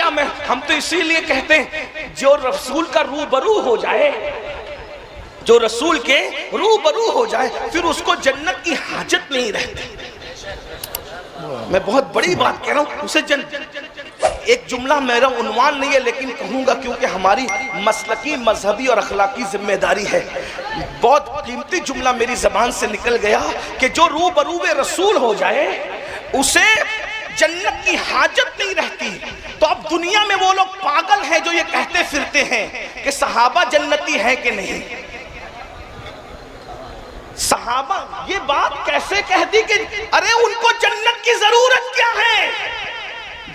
کیا میں ہم تو اسی لیے کہتے ہیں جو رسول کا روبرو ہو جائے، جو رسول کے روبرو ہو جائے پھر اس کو جنت کی حاجت نہیں رہتی۔ میں بہت بڑی بات کہہ رہا ہوں، اسے ایک جملہ میرا عنوان نہیں ہے لیکن کہوں گا کیونکہ ہماری مسلکی مذہبی اور اخلاقی ذمہ داری ہے۔ بہت قیمتی جملہ میری زبان سے نکل گیا کہ جو روبرو رسول ہو جائے اسے جنت کی حاجت نہیں رہتی۔ تو اب دنیا میں وہ لوگ پاگل ہیں جو یہ کہتے پھرتے ہیں کہ صحابہ جنتی ہیں کہ نہیں۔ صحابہ یہ بات کیسے کہہ دی کہ ارے ان کو جنت کی ضرورت کیا ہے؟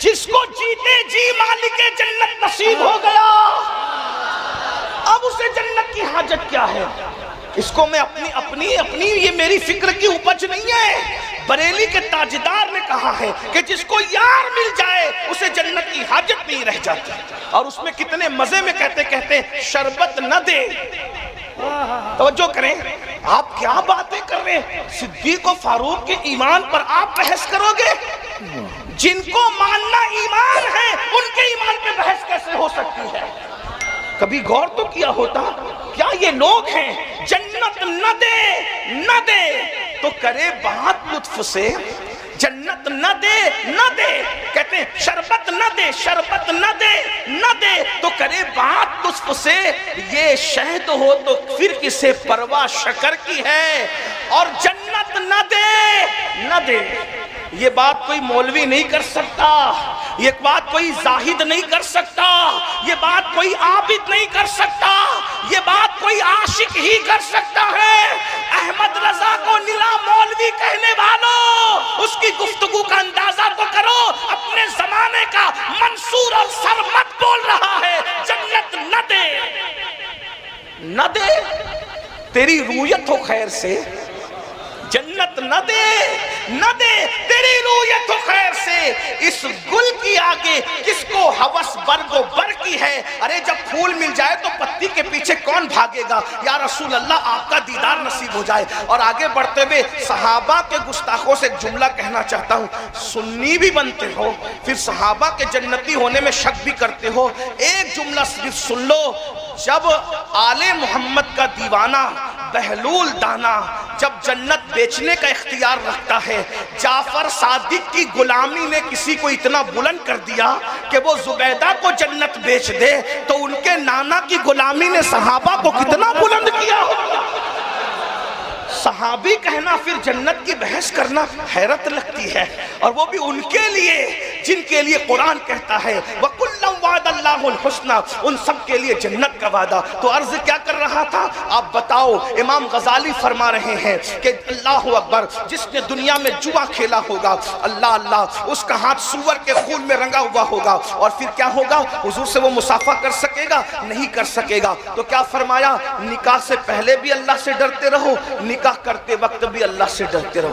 جس کو جیتے جی مالک جنت نصیب ہو گیا اب اسے جنت کی حاجت کیا ہے؟ اس کو میں اپنی یہ میری فکر کی اپج نہیں ہے، بریلی کے تاجدار نے کہا ہے کہ جس کو یار مل جائے اسے جنت کی حاجت نہیں رہ جاتی۔ اور اس میں کتنے مزے میں کہتے شربت نہ دے۔ توجہ کریں، آپ کیا باتیں کر رہے ہیں؟ صدیق و فاروق کے ایمان پر آپ بحث کرو گے؟ جن کو ماننا ایمان ہے ان کے ایمان پہ بحث کیسے ہو سکتی ہے؟ کبھی غور تو کیا ہوتا؟ کیا یہ لوگ ہیں جنت نہ دے تو کرے بات لطف سے، جنت نہ دے کہتے ہیں شربت نہ دے تو کرے بات لطف سے، یہ شہد ہو تو پھر کسے پرواہ شکر کی ہے، اور جنت نہ دے یہ بات کوئی مولوی نہیں کر سکتا، یہ بات کوئی زاہد نہیں کر سکتا، یہ بات کوئی عابد نہیں کر سکتا، یہ بات کوئی عاشق ہی کر سکتا ہے۔ احمد رضا کو نلا مولوی کہنے والوں، اس کی گفتگو کا اندازہ تو کرو، اپنے زمانے کا منصور اور سرمت بول رہا ہے جنت نہ دے تیری رویت ہو خیر سے، جنت نہ دے تیری رویت و خیر سے، اس گل کی آگے کس کو ہوس برگ و بر کی ہے۔ ارے جب پھول مل جائے تو پتی کے پیچھے کون بھاگے گا؟ یا رسول اللہ آپ کا دیدار نصیب ہو جائے۔ اور آگے بڑھتے ہوئے صحابہ کے گستاخوں سے ایک جملہ کہنا چاہتا ہوں، سنی بھی بنتے ہو پھر صحابہ کے جنتی ہونے میں شک بھی کرتے ہو، ایک جملہ صرف سن لو، جب آل محمد کا دیوانہ بہلول دانا جب جنت بیچنے کا اختیار رکھتا ہے، جعفر صادق کی غلامی نے کسی کو اتنا بلند کر دیا کہ وہ زبیدہ کو جنت بیچ دے، تو ان کے نانا کی غلامی نے صحابہ کو کتنا بلند کیا ہوگا۔ صحابی کہنا پھر جنت کی بحث کرنا حیرت لگتی ہے، اور وہ بھی ان کے لیے جن کے لیے قرآن کہتا ہے وَكُلًّا وَعَدَ اللَّهُ الْحُسْنَى، ان سب کے لیے جنت کا وعدہ۔ تو عرض کیا کر رہا تھا آپ بتاؤ؟ امام غزالی فرما رہے ہیں کہ اللہ اکبر، جس نے دنیا میں جوا کھیلا ہوگا، اللہ اللہ، اس کا ہاتھ سور کے خون میں رنگا ہوا ہوگا، اور پھر کیا ہوگا؟ حضور سے وہ مصافحہ کر سکے گا؟ نہیں کر سکے گا۔ تو کیا فرمایا؟ نکاح سے پہلے بھی اللہ سے ڈرتے رہو، نکاح کرتے وقت بھی اللہ سے ڈرتے رہو۔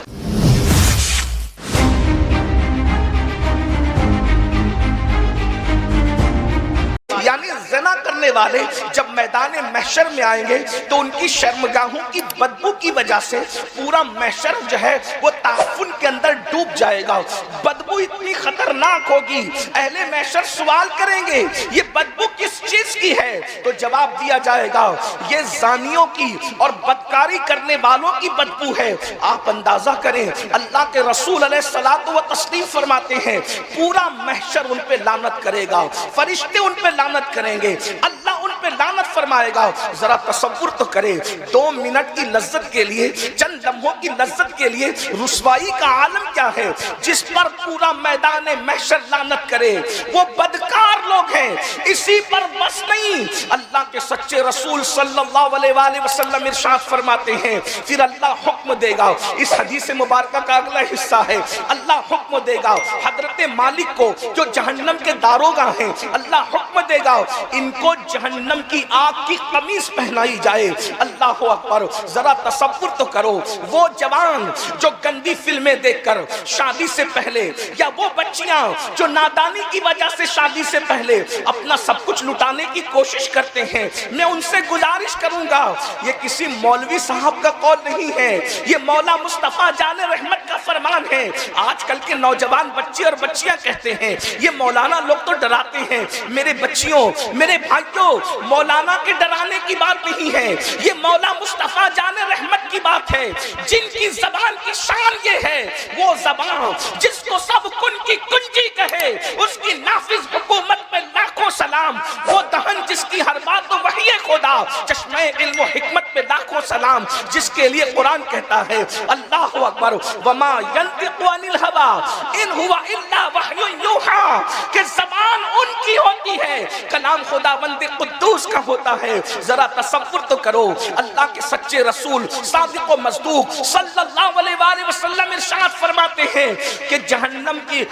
یعنی زنا کرنے والے جب میدان محشر میں آئیں گے تو ان کی شرمگاہوں کی بدبو کی وجہ سے پورا محشر جو ہے وہ تعفن کے اندر ڈوب جائے گا۔ بدبو اتنی خطرناک ہوگی، اہل محشر سوال کریں گے یہ بدبو کس چیز کی ہے؟ تو جواب دیا جائے گا یہ زانیوں کی اور بدکاری کرنے والوں کی بدبو ہے۔ آپ اندازہ کریں، اللہ کے رسول علیہ الصلوۃ والتسلیم فرماتے ہیں پورا محشر ان پہ لعنت کرے گا، فرشتے ان پہ لعنت کریں گے، اللہ ان پہ لعنت فرمائے گا۔ ذرا تصور تو کرے، 2 منٹ کی لذت کے لیے، چند لمحوں کی لذت کے لیے رسوائی کا عالم کیا ہے جس پر پورا میدان محشر لعنت کرے۔ وہ بدکار لوگ ہیں، اسی پر بس نہیں، اللہ کے سچے رسول صلی اللہ علیہ وآلہ وسلم ارشاد فرماتے ہیں پھر اللہ حکم دے گا۔ اس حدیث مبارکہ کا اگلا حصہ ہے، اللہ حکم دے گا حضرت مالک کو جو جہنم کے داروغہ ہیں، اللہ حکم دے گا ان کو جہنم جہنم کی آگ کی قمیص پہنائی جائے. اللہ اکبر. ذرا تصور تو کرو وہ جوان جو گندی فلمیں دیکھ کر شادی سے پہلے, یا وہ بچیاں جو نادانی کی وجہ سے شادی سے پہلے اپنا سب کچھ لٹانے کی کوشش کرتے ہیں, میں ان سے گزارش کروں گا, یہ کسی مولوی صاحب کا قول نہیں ہے, یہ مولا مصطفیٰ جان رحمت کا فرمان ہے. آج کل کے نوجوان بچے اور بچیاں کہتے ہیں یہ مولانا لوگ تو ڈراتے ہیں. میرے بچیوں, میرے بھائیوں, مولانا کے ڈرانے کی بات نہیں ہے, یہ مولا مصطفیٰ جان رحمت کی بات ہے, جن کی زبان کی شان یہ ہے, وہ زبان جس کو سب کن کی کنجی کہے, اس کی نافذ حکومت میں لاکھوں سلام. وہ دہن جس کی ہر بات تو وحی خدا, چشمہ علم و حکمت پہ لاکھوں سلام, جس کے لیے قرآن کہتا ہے اللہ اکبر وما ينطق عن الهوى ان هو الا وحی یوحی, کہ زبان ان کی ہوتی ہے, کلام خداوند قدوس کا ہوتا ہے. ذرا تصور تو کرو, اللہ کے سچے رسول صادق و مصدوق صلی اللہ علیہ وآلہ وسلم ارشاد فرماتے ہیں کہ جہنم کی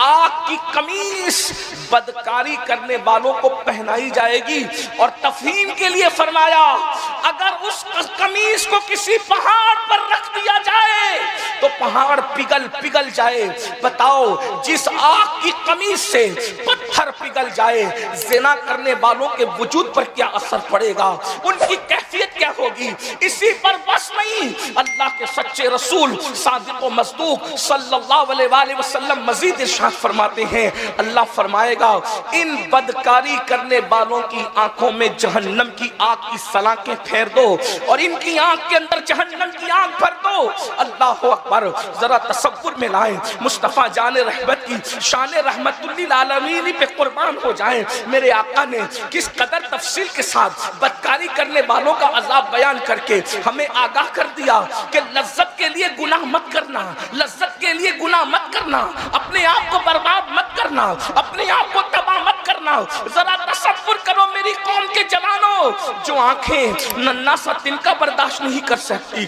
آگ کی قمیص بدکاری کرنے والوں کو پہنائی جائے گی. اور تفہیم کے لیے فرمایا اگر اس قمیص کو کسی پہاڑ پر رکھ دیا جائے تو پہاڑ پگھل جائے. بتاؤ جس آگ کی قمیص سے پتھر پگھل جائے, زنا کرنے والوں کے وجود پر کیا اثر پڑے گا, ان کی کیفیت کیا ہوگی. اسی پر بس نہیں, اللہ کے سچے رسول صادق و مصدوق صلی اللہ علیہ وآلہ وسلم مزید ارشاد فرماتے ہیں, اللہ فرمائے گا ان بدکاری کرنے والوں کی آنکھوں میں جہنم کی آگ کی سلاخیں پھیر دو اور ان کی آنکھ کے اندر جہنم کی آگ بھر دو. اللہ اکبر. ذرا تصور میں لائیں, مصطفیٰ جان رحمت کی شان رحمت للعالمین پہ قربان ہو جائیں. میرے آقا نے کس قدر تفصیل کے ساتھ بدکاری کرنے والوں کا عذاب بیان کر کے ہمیں آگاہ کر دیا کہ لذت کے لیے گناہ مت کرنا, لذت کے لیے گناہ مت کرنا, اپنے آپ کو برباد مت کرنا, اپنے آپ کو تباہ مت کرنا. ذرا تصور کرو میری قوم کے جوانوں, جو آنکھیں ننھا سا تنکا برداشت نہیں کر سکتی,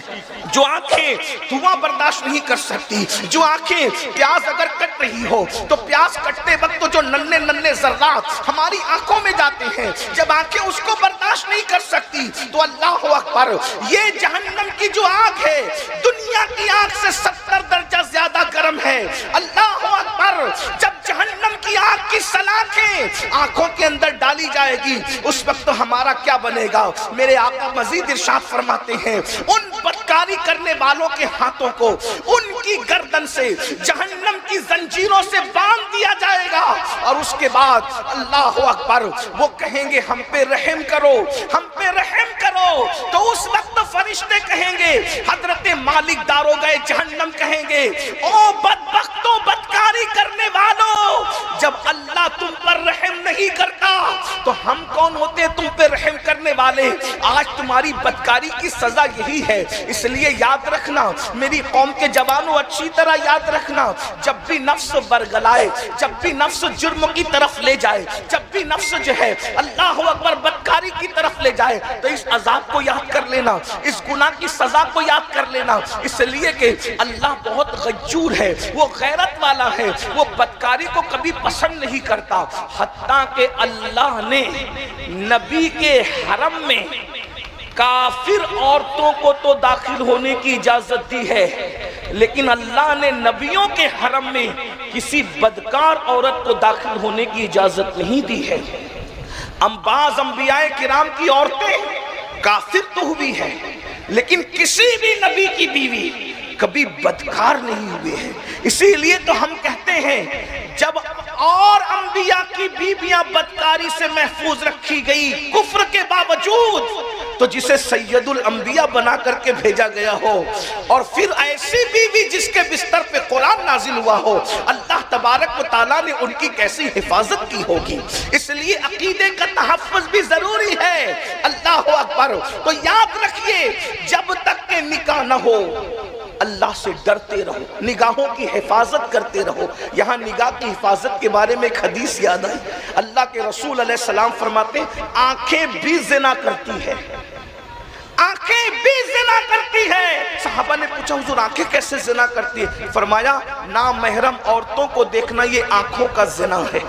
جو آنکھیں دھواں برداشت نہیں کر سکتی, جو آنکھیں پیاز اگر کٹ رہی ہو تو پیاز کٹتے وقت تو جو ننھے ذرات ہماری آنکھوں میں جاتے ہیں, جب آنکھیں اس کو برداشت نہیں کر سکتی تو اللہ اکبر, یہ جہنم کی جو آگ ہے دنیا کی آگ سے 70 درجہ زیادہ گرم ہے. اللہ اکبر. جب جہنم کی آگ کی سلاخیں آنکھوں کے اندر ڈالی جائے گی اس وقت ہمارا کیا بنے گا. میرے آقا مزید ارشاد فرماتے ہیں ان بدکاری کرنے والوں کے ہاتھوں کو ان کی گردن سے جہنم کی زنجیروں سے باندھ دیا جائے گا, اور اس کے بعد اللہ اکبر وہ کہیں گے ہم پہ رحم کرو, ہم پہ رحم کرو. تو اس وقت فرشتے کہیں گے, حضرت مالک داروغہ جہنم کہیں گے او بدبختوں بدکاری کرنے والوں, جب اللہ تم پر رحم نہیں کرتا تو ہم کون ہوتے ہیں تم پہ رحم کرنے والے. آج تمہاری بدکاری کی سزا یہی ہے. اس لیے یاد رکھنا میری قوم کے جوانوں, اچھی طرح یاد رکھنا, جب بھی نفس برگلائے, جب بھی نفس جرم کی طرف لے جائے, جب بھی نفس جو ہے اللہ اکبر بدکاری کی طرف لے جائے تو اس عذاب کو یاد کر لینا, اس گناہ کی سزا کو یاد کر لینا. اس لیے کہ اللہ بہت غیور ہے, وہ غیرت والا ہے, وہ بدکاری کو کبھی پسند نہیں کرتا. حتیٰ کہ اللہ نے نبی کے حرم میں کافر عورتوں کو تو داخل ہونے کی اجازت دی ہے, لیکن اللہ نے نبیوں کے حرم میں کسی بدکار عورت کو داخل ہونے کی اجازت نہیں دی ہے. بعض انبیاء کرام کی عورتیں کافر تو ہوئی ہیں لیکن کسی بھی نبی کی بیوی کبھی بدکار نہیں ہوئے ہیں. اسی لیے تو ہم کہتے ہیں جب اور انبیاء کی بیویاں بدکاری سے محفوظ رکھی گئی کفر کے باوجود, تو جسے سید الانبیاء بنا کر کے بھیجا گیا ہو اور پھر ایسی بیوی جس کے بستر پہ قرآن نازل ہوا ہو, اللہ تبارک و تعالیٰ نے ان کی کیسی حفاظت کی ہوگی. اس لیے عقیدے کا تحفظ بھی ضروری ہے. اللہ اکبر. تو یاد رکھیے جب تک کہ نکاح نہ ہو اللہ سے ڈرتے رہو, نگاہوں کی حفاظت کرتے رہو. یہاں نگاہ کی حفاظت کے بارے میں ایک حدیث یاد آئی. اللہ کے رسول علیہ السلام فرماتے ہیں آنکھیں بھی زنا کرتی ہے, آنکھیں بھی زنا کرتی ہے. صحابہ نے پوچھا حضور آنکھیں کیسے زنا کرتی ہے؟ فرمایا نامحرم عورتوں کو دیکھنا یہ آنکھوں کا زنا ہے.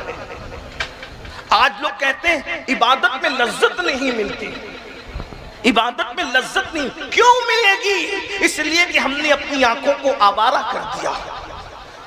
آج لوگ کہتے ہیں عبادت میں لذت نہیں ملتی، عبادت میں لذت نہیں، کیوں ملے گی؟ اس لیے کہ ہم نے اپنی آنکھوں کو آوارہ کر دیا۔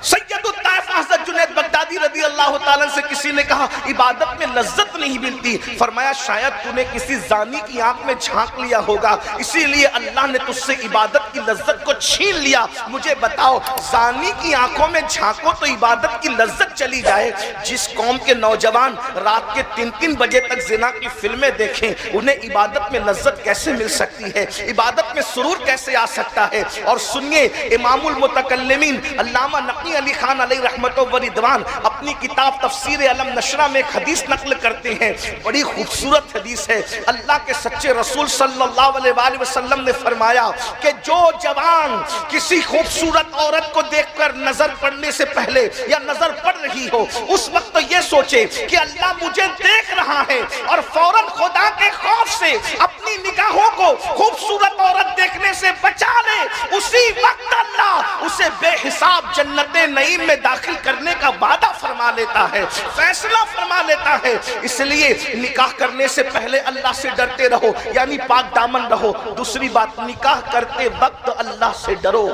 سید الطائف حضرت جنید بغدادی رضی اللہ تعالیٰ سے کسی نے کہا عبادت میں لذت نہیں ملتی، فرمایا شاید تو نے کسی زانی کی آنکھ میں جھانک لیا ہوگا، اسی لیے اللہ نے تجھ سے عبادت کی لذت کو چھین لیا۔ مجھے بتاؤ، زانی کی آنکھوں میں جھانکو تو عبادت کی لذت چلی جائے؟ جس قوم کے نوجوان رات کے 3 بجے تک زنا کی فلمیں دیکھیں، انہیں عبادت میں لذت کیسے مل سکتی ہے؟ عبادت میں سرور کیسے آ سکتا ہے؟ اور سنیے، امام المتکلمین علامہ نقی علی خان علیہ رحمت و رضوان اپنی کتاب تفسیر علم نشرہ میں ایک حدیث نقل کرتے ہیں، بڑی خوبصورت حدیث ہے۔ اللہ کے سچے رسول صلی اللہ علیہ وآلہ وسلم نے فرمایا کہ جو جوان کسی خوبصورت عورت کو دیکھ کر نظر پڑنے سے پہلے یا نظر پڑ رہی ہو، اس وقت تو یہ سوچے کہ اللہ مجھے دیکھ رہا ہے، اور فوراً خدا کے خوف سے اپنی نگاہوں کو خوبصورت عورت دیکھنے سے بچا لے، اسی وقت اللہ اسے بے حساب جنت نعیم میں داخل کرنے کا وعدہ فرما لیتا ہے، فیصلہ فرما لیتا ہے۔ اس لیے نکاح کرنے سے پہلے اللہ سے ڈرتے رہو، یعنی پاک دامن رہو۔ دوسری بات، نکاح کرتے وقت اللہ سے ڈرو،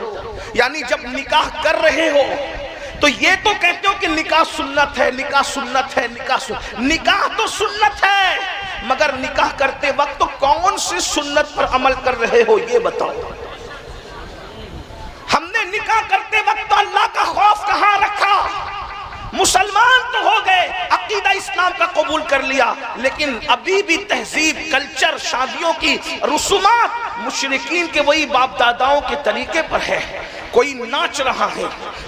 یعنی جب نکاح کر رہے ہو تو یہ تو کہتے ہو کہ نکاح سنت ہے، نکاح سنت ہے، نکاح تو سنت ہے، مگر نکاح کرتے وقت تو کون سی سنت پر عمل کر رہے ہو یہ بتاؤ۔ ہم نے نکاح کرتے وقت تو اللہ کا خوف کہاں رکھا؟ مسلمان تو ہو گئے، عقیدہ اسلام کا قبول کر لیا، لیکن ابھی بھی تہذیب، کلچر، شادیوں کی رسومات مشرکین کے وہی باپ داداؤں کے طریقے پر ہے۔ کوئی ناچ رہا ہے،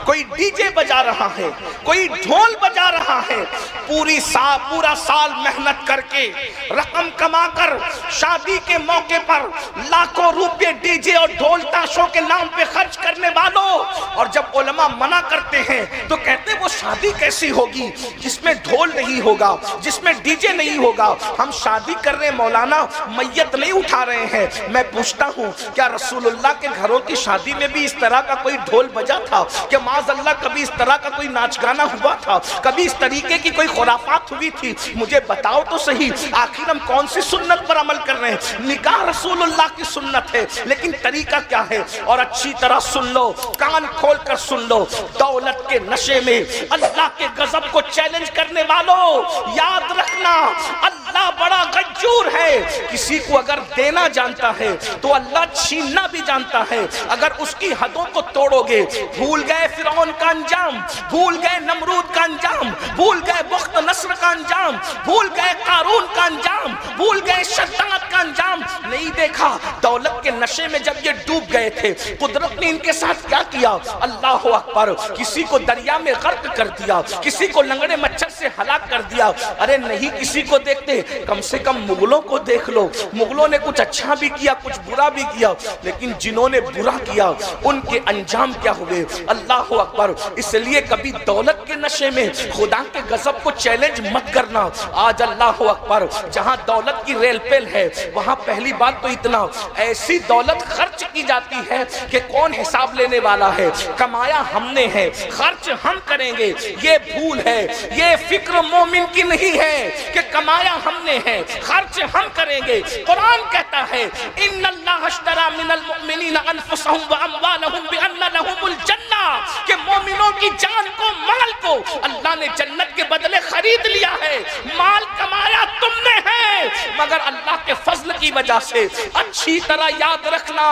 کوئی ڈی جے بجا رہا ہے، کوئی ڈھول بجا رہا ہے، پورا سال محنت کر کے رقم کما کر شادی کے موقع پر لاکھوں روپے ڈی جے اور ڈھول تاشوں کے نام پہ خرچ کرنے والوں، اور جب علماء منع کرتے ہیں تو کہتے ہیں وہ شادی کیسی ہوگی جس میں ڈھول نہیں ہوگا، جس میں ڈی جے نہیں ہوگا؟ ہم شادی کر رہے ہیں مولانا، میت نہیں اٹھا رہے ہیں۔ میں پوچھتا ہوں کیا رسول اللہ کے گھروں کی شادی میں بھی اس طرح کا کوئی ڈھول بجا تھا؟ کہ معاذ اللہ کبھی اس طرح کا کوئی ناچ گانا ہوا تھا؟ کبھی اس طریقے کی کوئی خرافات ہوئی تھی؟ مجھے بتاؤ تو صحیح، آخر ہم کون سی سنت پر عمل کر رہے ہیں؟ نکاح رسول اللہ کی سنت ہے، لیکن طریقہ کیا ہے؟ اور اچھی طرح سن لو، کان کھول کر سن لو، دولت کے نشے میں اللہ کے غضب کو چیلنج کرنے والوں، یاد رکھنا اللہ بڑا غیور ہے۔ کسی کو اگر دینا جانتا ہے تو اللہ چھیننا بھی جانتا ہے۔ اگر اس کی حدوں کو توڑو گے، بھول گئے فرعون کا انجام، بھول گئے نمرود کا انجام، بھول گئے بخت نصر کا انجام، بھول گئے قارون کا انجام، بھول گئے شداد کا انجام، نہیں دیکھا؟ دولت کے نشے میں جب یہ ڈوب گئے تھے، قدرت نے ان کے ساتھ کیا کیا؟ اللہ اکبر، کسی کو دریا میں غرق کر دیا، کسی کو لنگڑے مچھر سے ہلاک کر دیا۔ ارے نہیں کسی کو دیکھتے، کم سے کم مغلوں کو دیکھ لو، مغلوں نے کچھ اچھا بھی کیا، کچھ برا بھی کیا، لیکن جنہوں نے برا کیا ان کے انجام کیا ہوئے؟ اللہ اکبر۔ اس لیے کبھی دولت کے نشے میں خدا کے غضب کو چیلنج مت کرنا۔ آج اللہ اکبر جہاں دولت کی ریل پیل ہے، وہاں پہلی بات تو اتنا ایسی دولت خرچ کی جاتی ہے کہ کون حساب لینے والا ہے؟ کمایا ہم نے ہے، خرچ ہم کریں گے، یہ بھول ہے، یہ فکر مومن کی نہیں ہے کہ کمایا ہم نے ہے، خرچ ہم کریں گے۔ قرآن کہتا ہے ان اللہ اشترى من المؤمنین انفسهم واموالهم بان لهم الجنہ، کہ مومنوں کی جان کو، مال کو اللہ نے جنت کے بدلے خرید لیا ہے۔ مال کمایا تم نے ہے، مگر اللہ کے فضل کی وجہ سے۔ اچھی طرح یاد رکھنا،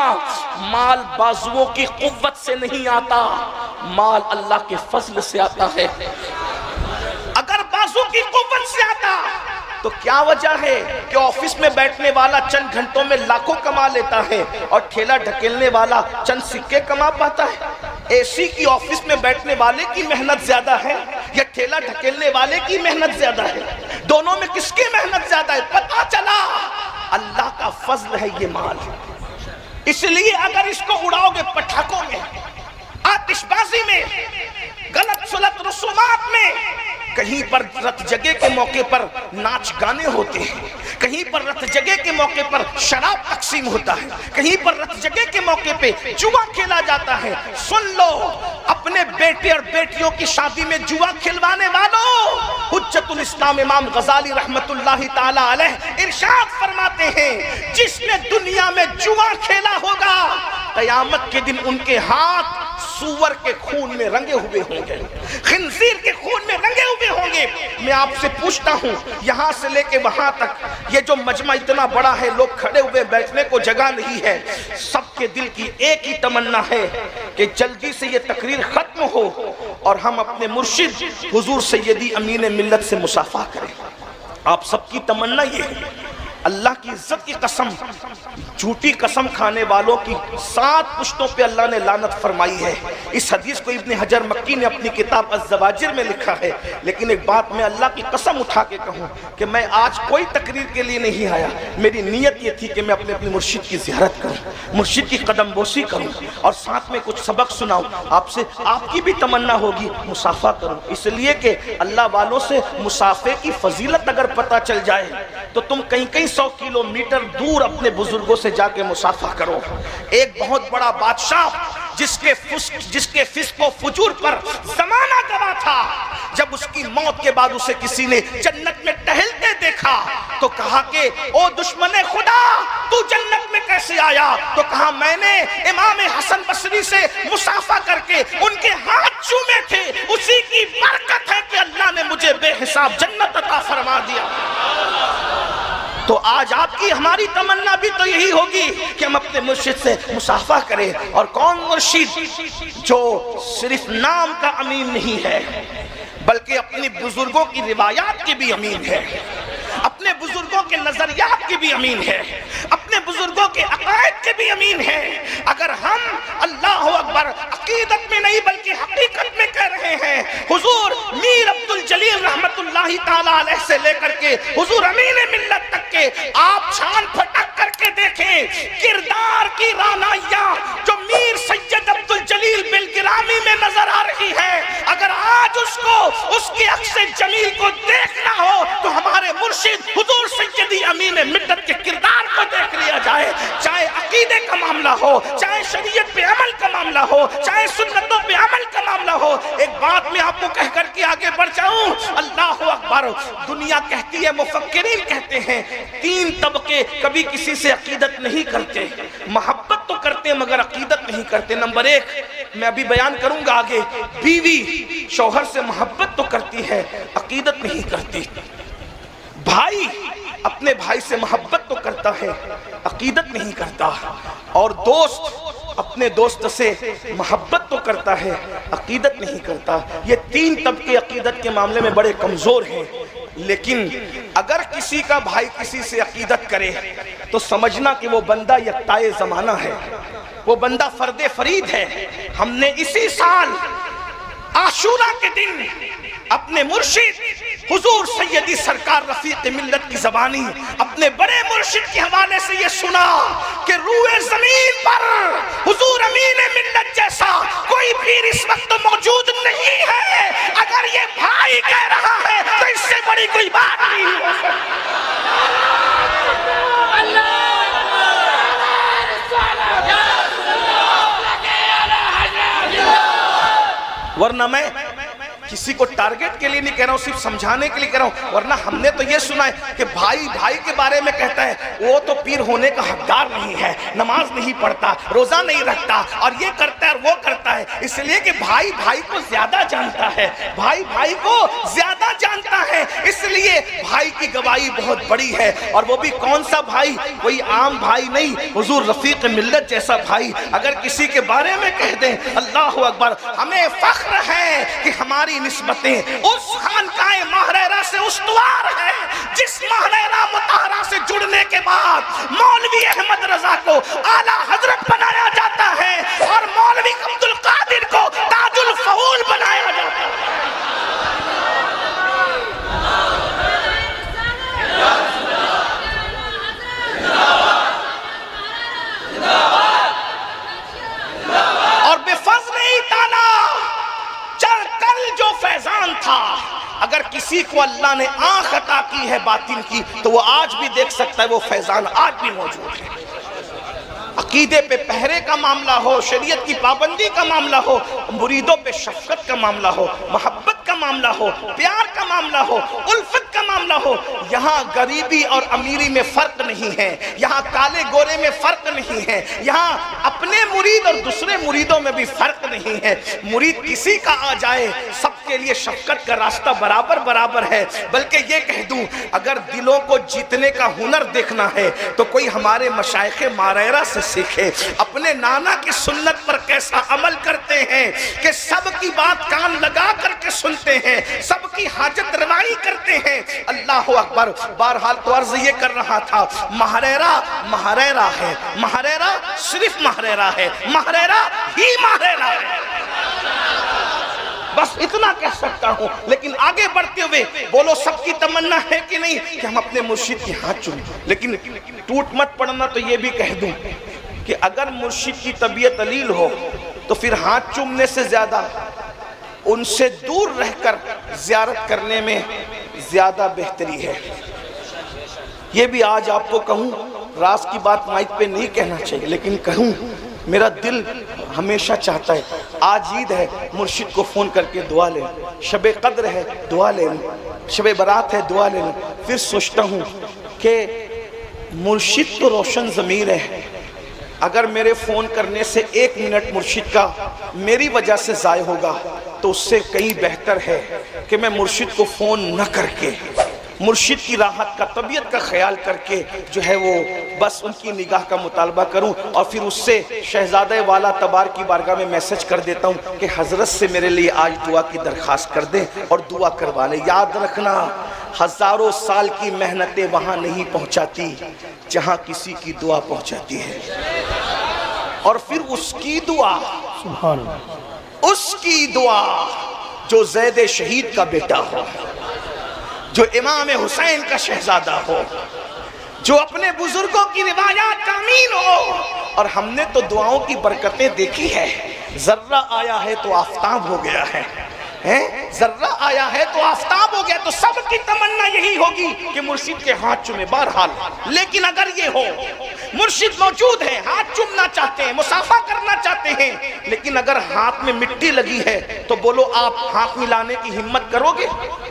مال بازوؤں کی قوت سے نہیں آتا، مال اللہ کے فضل سے آتا ہے۔ اگر بازو کی قوت سے آتا تو کیا وجہ ہے کہ آفس میں بیٹھنے والا چند گھنٹوں میں لاکھوں کما لیتا ہے اور ٹھیلا ڈھکیلنے والا چند سکے کما پاتا ہے؟ اے سی کی آفس میں بیٹھنے والے کی محنت زیادہ ہے یا ٹھیلا ڈھکیلنے والے کی محنت زیادہ ہے؟ دونوں میں کس کی محنت زیادہ ہے؟ پتہ چلا اللہ کا فضل ہے یہ مال۔ اس لیے اگر اس کو اڑاؤ گے پٹاخوں میں، آتش بازی میں، غلط سلط رسومات میں، کہیں پر رت جگہ کے موقع پر ناچ گانے ہوتے ہیں، کہیں پر رت جگہ کے موقع پر شراب تقسیم ہوتا ہے، کہیں پر رت جگہ کے موقع پہ جوا کھیلا جاتا ہے۔ سن لو، اپنے بیٹے اور بیٹیوں کی شادی میں جوا کھلوانے والوں، حجت الاسلام امام غزالی رحمت اللہ تعالی علیہ ارشاد فرماتے ہیں، جس نے دنیا میں جوا کھیلا ہوگا قیامت کے دن ان کے ہاتھ سور کے خون میں رنگے ہوئے ہوں گے، خنزیر کے خون میں رنگے ہوئے ہوں گے۔ میں آپ سے پوچھتا ہوں، یہاں سے لے کے وہاں تک یہ جو مجمع اتنا بڑا ہے، لوگ کھڑے ہوئے بیٹھنے کو جگہ نہیں ہے، سب کے دل کی ایک ہی تمنا ہے کہ جلدی سے یہ تقریر ختم ہو اور ہم اپنے مرشد حضور سیدی امین ملت سے مصافحہ کریں۔ آپ سب کی تمنا یہ ہے۔ اللہ کی عزت کی قسم، جھوٹی قسم کھانے والوں کی 7 پشتوں پہ اللہ نے لعنت فرمائی ہے۔ اس حدیث کو ابن حجر مکی نے اپنی کتاب الزواجر میں لکھا ہے۔ لیکن ایک بات میں اللہ کی قسم اٹھا کے کہوں کہ میں آج کوئی تقریر کے لیے نہیں آیا، میری نیت یہ تھی کہ میں اپنے مرشد کی زیارت کروں، مرشد کی قدم بوسی کروں اور ساتھ میں کچھ سبق سناؤں۔ آپ سے آپ کی بھی تمنا ہوگی مصافحہ کروں، اس لیے کہ اللہ والوں سے مصافحے کی فضیلت اگر پتہ چل جائے تو تم کہیں 100 کلومیٹر دور اپنے بزرگوں سے جا کے مصافحہ کرو۔ ایک بہت بڑا بادشاہ جس کے فسق و فجور پر زمانہ گواہ تھا، جب اس کی موت کے بعد اسے کسی نے جنت میں ٹہلتے دیکھا تو کہا کہ او دشمن خدا، تو جنت میں کیسے آیا؟ تو کہا میں نے امام حسن بصری سے مصافحہ کر کے ان کے ہاتھ چومے تھے، اسی کی برکت ہے کہ اللہ نے مجھے بے حساب جنت عطا فرما دیا۔ تو آج آپ کی ہماری تمنا بھی تو یہی ہوگی کہ ہم اپنے مرشد سے مصافحہ کریں۔ اور کون مرشد جو صرف نام کا امین نہیں ہے بلکہ اپنی بزرگوں کی روایات کی بھی امین ہے، اپنے بزرگوں کے نظریات کی بھی امین ہے، اپنے بزرگوں کے عقائد کے بھی امین ہے۔ اگر ہم اللہ اکبر عقیدت میں نہیں بلکہ حقیقت میں کہہ رہے ہیں، حضور میر عبد الجلیل رحمت اللہ تعالی علیہ سے لے کر کے حضور امین ملت تک کے آپ چھان پھٹک کر کے دیکھیں کردار کی رانائیاں جو میر سید عبد الجلیل بالگرامی میں نظر آ رہی ہے، اگر آج اس کو اس کے عکس جمیل کو دیکھنا ہو تو ہمارے مرشد حضور سیدی امین ملت کے کردار کو دیکھ لیا جائے، چاہے عقیدے کا معاملہ ہو، چاہے شریعت پہ عمل کا معاملہ ہو، چاہے سنتوں پہ عمل کا معاملہ ہو۔ ایک بات میں آپ کو کہہ کر کے آگے بڑھ جاؤں، اللہ اکبر، دنیا کہتی ہے، مفکرین کہتے ہیں 3 طبقے کبھی کسی سے عقیدت نہیں کرتے، محبت تو کرتے ہیں مگر عقیدت نہیں کرتے۔ نمبر 1 میں ابھی بیان کروں گا آگے، بیوی شوہر سے محبت تو کرتی ہے عقیدت نہیں کرتی، بھائی اپنے بھائی سے محبت تو کرتا ہے عقیدت نہیں کرتا، اور دوست اپنے دوست سے محبت تو کرتا ہے عقیدت نہیں کرتا۔ یہ 3 طبقے عقیدت کے معاملے میں بڑے کمزور ہیں۔ لیکن اگر کسی کا بھائی کسی سے عقیدت کرے تو سمجھنا کہ وہ بندہ یکتائے زمانہ ہے، وہ بندہ فرد فرید ہے۔ ہم نے اسی سال عاشورہ کے دن اپنے مرشد حضور سیدی سرکار رفیق ملت کی زبانی اپنے بڑے مرشد کے حوالے سے یہ سنا کہ روئے زمین پر حضور امین ملت جیسا کوئی پیر اس وقت موجود نہیں ہے۔ اگر یہ بھائی کہہ رہا ہے تو اس سے بڑی کوئی بات نہیں ہو سکتی۔ ورنہ میں کسی کو ٹارگٹ کے لیے نہیں کہہ رہا ہوں، صرف سمجھانے کے لیے کہہ رہا ہوں۔ ورنہ ہم نے تو یہ سنا ہے کہ بھائی بھائی کے بارے میں کہتا ہے وہ تو پیر ہونے کا حقدار نہیں ہے، نماز نہیں پڑھتا، روزہ نہیں رکھتا، اور یہ کرتا ہے اور وہ کرتا ہے، اس لیے کہ بھائی بھائی کو زیادہ جانتا ہے، بھائی بھائی کو زیادہ جانتا ہے، اس لیے بھائی کی گواہی بہت بڑی ہے۔ اور وہ بھی کون سا بھائی؟ کوئی عام بھائی نہیں، حضور رفیق ملت جیسا بھائی اگر کسی کے بارے میں کہہ دیں، اللہ اکبر، ہمیں فخر ہے کہ ہماری نسبتیں اس خانقاہ ماہرہ سے استوار ہے جس ماہرہ مطہرہ سے جڑنے کے بعد مولوی احمد رضا کو اعلیٰ حضرت بنایا جاتا ہے اور مولوی عبد القادر کو تاج الفعول بنایا جاتا ہے۔ اور بفضل تعالی کل جو فیضان تھا، اگر کسی کو اللہ نے آنکھ عطا کی ہے باطن کی تو وہ آج بھی دیکھ سکتا ہے، وہ فیضان آج بھی موجود ہے۔ عقیدے پہ پہرے کا معاملہ ہو، شریعت کی پابندی کا معاملہ ہو، مریدوں پہ شفقت کا معاملہ ہو، محبت کا معاملہ ہو، پیار کا معاملہ ہو، الفت کا معاملہ ہو، یہاں غریبی اور امیری میں فرق نہیں ہے، یہاں کالے گورے میں فرق نہیں ہے، یہاں اپنے مرید اور دوسرے مریدوں میں بھی فرق نہیں ہے۔ مرید کسی کا آ جائے، سب کے لیے شفقت کا راستہ برابر برابر ہے۔ بلکہ یہ کہہ دوں، اگر دلوں کو جیتنے کا ہنر دیکھنا ہے تو کوئی ہمارے مشائخ ماریرہ سے سیکھے، اپنے نانا کی سنت پر کیسا عمل کرتے ہیں کہ سب کی بات کان لگا کر کے سنتے ہیں، سب کی حاجت روائی کرتے ہیں۔ اللہ اکبر۔ بہرحال تو عرض یہ کر رہا تھا، ماریرہ ماریرہ ہے، ماریرہ صرف ماریرہ ہے، ماریرہ ہی ماریرہ ہے۔ بس اتنا کہہ سکتا ہوں، لیکن آگے بڑھتے ہوئے بولو سب کی تمنا ہے کہ نہیں کہ ہم اپنے مرشد کی ہاتھ چومیں، لیکن ٹوٹ مت پڑنا تو یہ بھی کہہ دوں کہ اگر مرشد کی طبیعت علیل ہو تو پھر ہاتھ چومنے سے زیادہ ان سے دور رہ کر زیارت کرنے میں زیادہ بہتری ہے۔ یہ بھی آج آپ کو کہوں، راز کی بات مائک پہ نہیں کہنا چاہیے لیکن کہوں، میرا دل ہمیشہ چاہتا ہے، آج عید ہے مرشد کو فون کر کے دعا لیں، شب قدر ہے دعا لیں، شب برات ہے دعا لیں۔ پھر سوچتا ہوں کہ مرشد تو روشن ضمیر ہے، اگر میرے فون کرنے سے 1 منٹ مرشد کا میری وجہ سے ضائع ہوگا تو اس سے کہیں بہتر ہے کہ میں مرشد کو فون نہ کر کے مرشد کی راحت کا، طبیعت کا خیال کر کے جو ہے وہ بس ان کی نگاہ کا مطالبہ کروں، اور پھر اس سے شہزادہ والا تبار کی بارگاہ میں میسج کر دیتا ہوں کہ حضرت سے میرے لیے آج دعا کی درخواست کر دیں اور دعا کروا لیں۔ یاد رکھنا، ہزاروں سال کی محنتیں وہاں نہیں پہنچاتی جہاں کسی کی دعا پہنچاتی ہے، اور پھر اس کی دعا، سبحان اللہ، اس کی دعا جو زید شہید کا بیٹا ہو، جو امام حسین کا شہزادہ ہو، جو اپنے بزرگوں کی روایات کا امین ہو۔ اور ہم نے تو دعاؤں کی برکتیں دیکھی ہے، ذرہ آیا ہے تو آفتاب ہو گیا ہے، ذرہ آیا ہے تو آفتاب ہو گیا، تو سب کی تمنا یہی ہوگی کہ مرشد کے ہاتھ چومیں۔ بہرحال لیکن اگر یہ ہو، مرشد موجود ہے، ہاتھ چومنا چاہتے ہیں، مصافحہ کرنا چاہتے ہیں، لیکن اگر ہاتھ میں مٹی لگی ہے تو بولو آپ ہاتھ ملانے کی ہمت کرو گے؟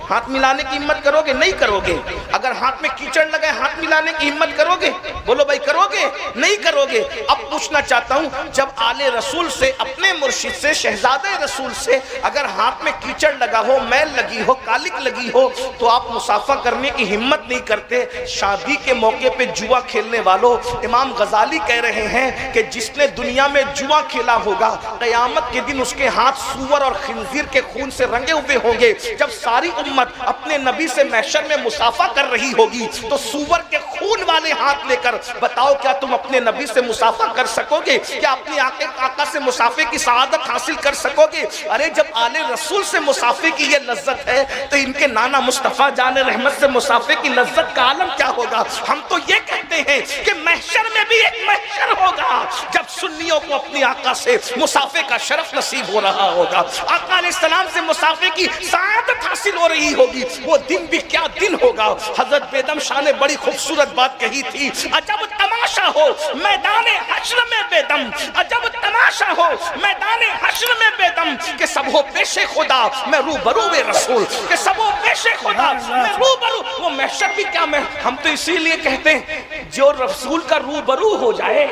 ہاتھ ملانے کی ہمت کرو گے؟ نہیں کرو گے۔ اگر ہاتھ میں کیچڑ لگے ہاتھ ملانے کی ہمت کرو گے؟ بولو بھائی کرو گے؟ نہیں کرو گے۔ اب پوچھنا چاہتا ہوں، جب آل رسول سے، اپنے مرشد سے، شہزادہ رسول سے اگر ہاتھ میں کیچڑ لگا ہو، میل لگی ہو، کالک لگی ہو تو آپ مصافحہ کرنے کی ہمت نہیں کرتے؟ شادی کے موقع پہ جوا کھیلنے والوں، امام غزالی کہہ رہے ہیں کہ جس نے دنیا میں جوا کھیلا ہوگا قیامت کے دن اس کے ہاتھ سور اور خنزیر کے خون سے رنگے ہوئے ہوں گے۔ جب ساری امت اپنے نبی سے محشر میں مصافحہ کر رہی ہوگی تو سور کے خون والے ہاتھ لے کر بتاؤ کیا تم اپنے نبی سے مصافحہ کر سکو گے؟ کیا اپنی آقا سے مصافحے کی سعادت حاصل کر سکو گے؟ ارے جب آل رسول سے مصافحے کی یہ لذت ہے تو ان کے نانا مصطفیٰ جان رحمت سے مصافحے کی لذت کا عالم کیا ہوگا؟ ہم تو یہ کہتے ہیں کہ محشر میں بھی ایک محشر ہوگا جب سنیوں کو اپنی آقا سے مصافحے کا شرف نصیب ہو رہا ہوگا، آقا علیہ السلام سے مصافحے کی سعادت حاصل ہو رہی ہوگی۔ وہ دن بھی کیا دن ہوگا۔ حضرت بیدم شاہ نے بڑی خوبصورت بات کہی تھی، عجب تماشا ہو میدان حشر میں بیدم، عجب تماشا ہو میدان حشر میں بیدم، کہ سب ہو پیش خدا میں روبرو رسول، کہ سب ہو پیش خدا میں روبرو۔ وہ محشر بھی کیا، ہم تو اسی لیے کہتے ہیں جو رسول کا روبرو ہو جائے،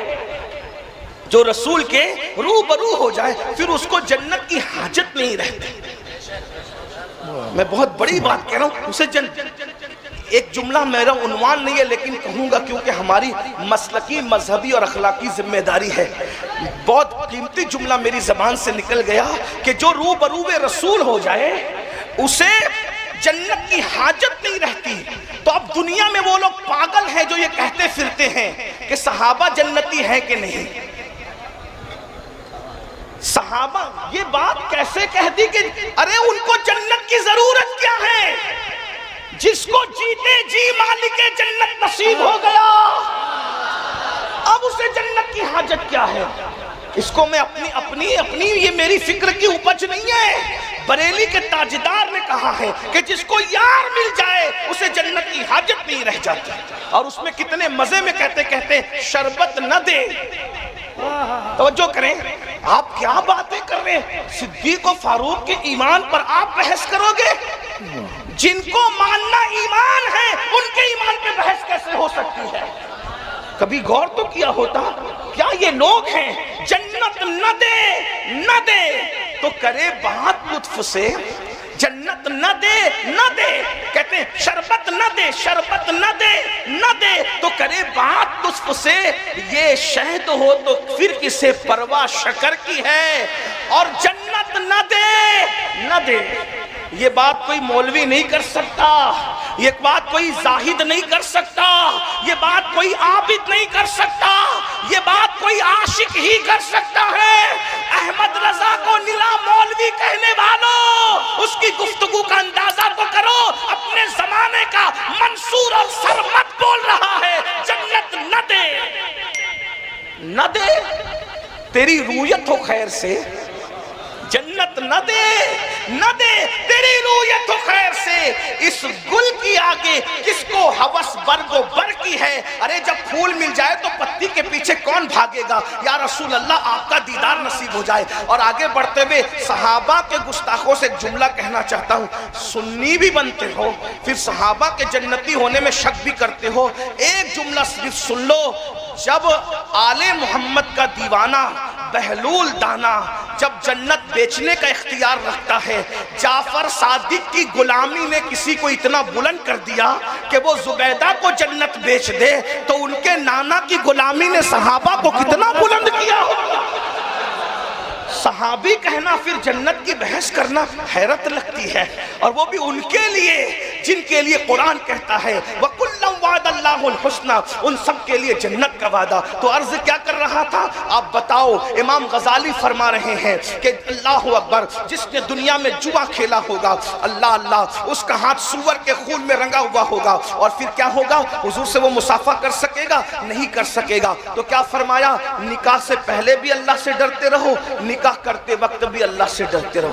جو رسول کے روبرو ہو جائے پھر اس کو جنت کی حاجت نہیں رہتی۔ میں بہت بڑی بات کہہ رہا ہوں، اسے ایک جملہ میرا عنوان نہیں ہے لیکن کہوں گا کیونکہ ہماری مسلکی، مذہبی اور اخلاقی ذمہ داری ہے۔ بہت قیمتی جملہ میری زبان سے نکل گیا کہ جو روبرو رسول ہو جائے اسے جنت کی حاجت نہیں رہتی۔ تو اب دنیا میں وہ لوگ پاگل ہیں جو یہ کہتے پھرتے ہیں کہ صحابہ جنتی ہیں کہ نہیں۔ صحابہ یہ بات کیسے کہہ دی کہ ارے ان کو جنت کی ضرورت کیا ہے؟ جس کو جیتے جی مالک جنت نصیب ہو گیا اب اسے جنت کی حاجت کیا ہے؟ اس کو میں اپنی یہ میری فکر کی اپج نہیں ہے، بریلی کے تاجدار نے کہا ہے کہ جس کو یار مل جائے اسے جنت کی حاجت نہیں رہ جاتی. اور اس میں کتنے مزے میں کہتے شربت نہ دے. توجہ کریں، آپ کیا باتیں کر رہے ہیں؟ صدیق و فاروق کے ایمان پر آپ بحث کرو گے؟ جن کو ماننا ایمان ہے ان کے ایمان پہ بحث کیسے ہو سکتی ہے؟ کبھی غور تو کیا ہوتا؟ کیا یہ لوگ ہیں جنت نہ دے تو کرے بات لطف سے، جنت نہ دے کہتے ہیں شربت نہ دے تو کرے بات لطف سے، یہ شہد ہو تو پھر کسے پرواہ شکر کی ہے. اور جنت نہ دے یہ بات کوئی مولوی نہیں کر سکتا، یہ بات کوئی زاہد نہیں کر سکتا، یہ بات کوئی عابد نہیں کر سکتا، یہ بات کوئی عاشق ہی کر سکتا ہے. احمد رضا کو نلا مولوی کہنے والوں، اس کی گفتگو کا اندازہ تو کرو، اپنے زمانے کا منصور اور سرمت بول رہا ہے جنت نہ دے تیری رویت ہو خیر سے، جنت نہ دے تیری رویت ہو خیر سے. اس گل کی آگے کس کو ہوس برگ و بر کی ہے؟ ارے جب پھول مل جائے تو پتی کے پیچھے کون بھاگے گا؟ یا رسول اللہ آپ کا دیدار نصیب ہو جائے. اور آگے بڑھتے ہوئے صحابہ کے گستاخوں سے ایک جملہ کہنا چاہتا ہوں. سنی بھی بنتے ہو پھر صحابہ کے جنتی ہونے میں شک بھی کرتے ہو. ایک جملہ صرف سن لو، جب آل محمد کا دیوانہ بہلول دانا جب جنت بیچنے کا اختیار رکھتا ہے، جعفر صادق کی غلامی نے کسی کو اتنا بلند کر دیا کہ وہ زبیدہ کو جنت بیچ دے، تو ان کے نانا کی غلامی نے صحابہ کو کتنا بلند کیا ہوگا. صحابی کہنا پھر جنت کی بحث کرنا حیرت لگتی ہے، اور وہ بھی ان کے لیے جن کے لیے قرآن کہتا ہے وَكُلًّا وَعَدَ اللَّهُ الْحُسْنَى، ان سب کے لیے جنت کا وعدہ. تو عرض کیا کر رہا تھا آپ بتاؤ. امام غزالی فرما رہے ہیں کہ اللہ اکبر، جس نے دنیا میں جوا کھیلا ہوگا، اللہ اس کا ہاتھ سور کے خون میں رنگا ہوا ہوگا، اور پھر کیا ہوگا؟ حضور سے وہ مصافحہ کر سکے گا؟ نہیں کر سکے گا. تو کیا فرمایا؟ نکاح سے پہلے بھی اللہ سے ڈرتے رہو، نکاح کرتے وقت بھی اللہ سے ڈرتے رہو.